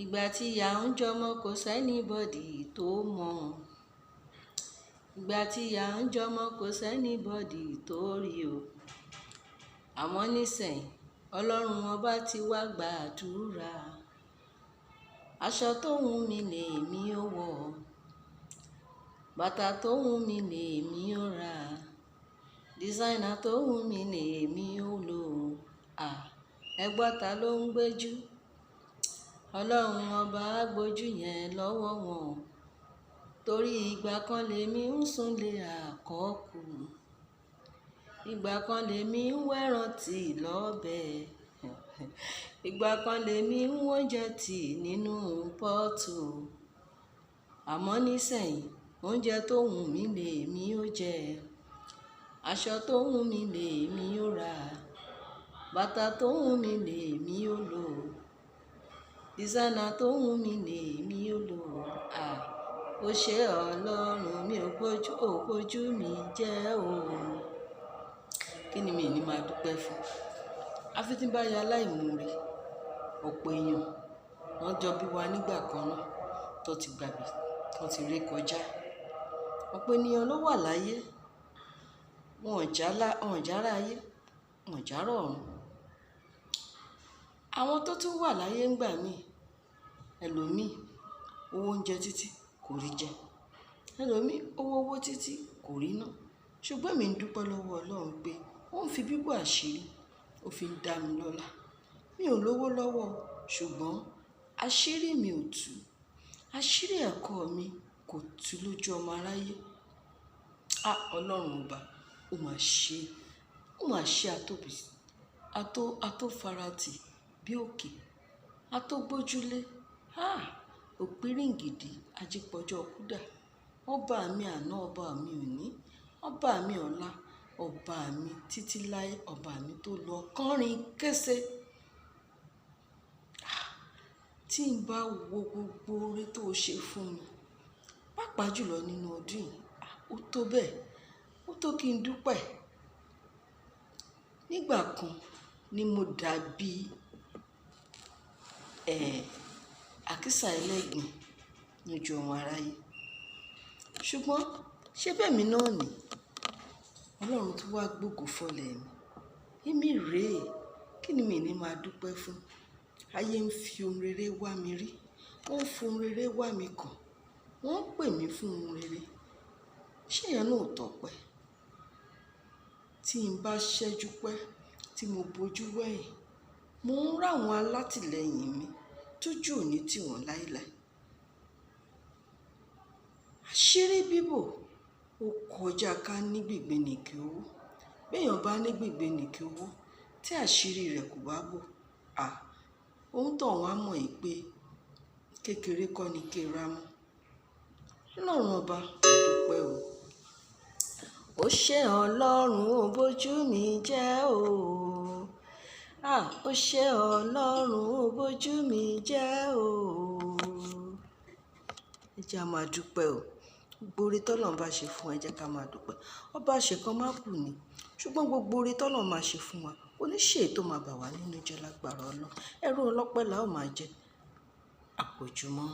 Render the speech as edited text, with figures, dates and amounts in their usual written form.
Ìgbà tí ìyà ń jọmọ kò sẹ́nibọ́dì tó mọ̀. Ìgbà tí ìyà ń jọmọ kò sẹ́nibọ́dì tó rí o. Àmọ́ nísìnyí Ọlọ́run ọba ti wá gbàdúrà. Aṣọ tó wù mí lèmi ó wọ̀. Bàtà tó wù mí lèmi ó rà. Dísáínà tó wù mí lèmi ó lò. Ẹgbọ́n ta ló ń gbéjú? Ọlọ́run ọba á gbójú yẹn lọ́wọ́ wọn. Torí ìgbà kan lèmi ń súnlé àkọ́kù. Ìgbà kan lèmi ń wẹ́ran tì lọ́bẹ̀. Ìgbà kan lèmi ń wóúnjẹ tì nínú pọ́ọ̀tù. Àmọ́ nísìnyí oúnjẹ tó wù mí lèmi ó jẹ. Aṣọ tó wù mí lèmi ó rà. Bàtà tó wù mí lèmi ó lò. Dísáínà tó wù mí lèmi ó lò. Ó ṣé Ọlọ́run mi ò bójú mi jẹ́ o. Kí ni mi ní máa dúpẹ́ fún? Àfi tí ń bá ya aláìmoore. Ọ̀pọ̀ èèyàn wọ́n jọ bí wa nígbà kan náà tó ti gbàgbé, tó ti ré kọjá. Ọ̀pọ̀ ènìyàn ló wà láyé. Wọn ò jára ayé, wọn ò jára ọ̀run. Àwọn tó tún wà láyé ń gbà mí, ẹlòmíì owó oúnjẹ títí kò rí jẹ. Ẹlòmíì owó títí kò rí ná. Ṣùgbọ́n mi ń dúpẹ́ lọ́wọ́ Ọlọ́run pé ó ń fi bíbò àṣírí, ó fi ń dá mi lọ́lá. Mi ò lówó lọ́wọ́, ṣùgbọ́n àṣírí mi ò tú. Àṣírí ẹ̀kọ́ mi kò tú lójú ọmọ aráyé. Ọlọ́run ọba, ó máa ṣe àtóbi, àtófaratì bí òkè, àtógbójúlé. Òpíríǹgìdì ajípọ̀jọ́ kúdà. Ọba mi àná, ọba mi òní, ọba mi ọ̀la, ọba mi títí láé, ọba mi tó lọ kọrin kése. Tí n bá wo gbogbo oore tó ṣe fún mi, pàápàá jùlọ nínú ọdún yìí, ó tó bẹ́ẹ̀, ó tó kí n dúpẹ́. Nígbà kan ni mo dàbí àkísà ẹlẹ́gbin lójú ọmọ aráyé. Ṣùgbọ́n ṣé bẹ́ẹ̀ mi náà ni Ọlọ́run tó wá gbógo fọlẹ̀ mi. Èmi rèé, kí ni mi ní máa dúpẹ́ fún? Ayé ń fi ohun rere wá mi rí. Wọ́n ń fi ohun rere wá mi kàn. Wọ́n ń pè mí fún ohun rere. Ṣé ìyẹn náà ò tọ́pẹ́? Tí n bá ṣẹ́jú pẹ́, tí mo bojú wẹ̀yìn, mo ń ráwọn alátìlẹyìn mi tójú òní tì wọ́n láéláé. Àṣírí bíbò ó kọjá ká ní gbègbénìkè owó. Béèyàn bá ní gbègbénìkè owó tí àṣírí rẹ̀ kò bá bò, ohun tó wọ́n á mọ̀ yìí pé kékeré kọ́ ni kéra mú. Ọlọ́run ọba, dúpẹ́ o. Ó ṣé Ọlọ́run ó bójú mi jẹ́ o. Ó ṣé Ọlọ́run ó bójú mi jẹ́ o. Ẹ jẹ́ a máa dúpẹ́ o. Gbogbo oore tọ́lọ́run bá ṣe fún wa, ẹ jẹ́ ká máa dúpẹ́. Ọba àṣekàn má kù ni. Ṣùgbọ́n gbogbo oore tọ́lọ́run máa ṣe fún wa, oníṣe tó máa bà wá nínú jẹ́ lágbára Ọlọ́run. Ẹrú ọlọ́pẹ́ la ó máa jẹ. Àpòjúmọ́.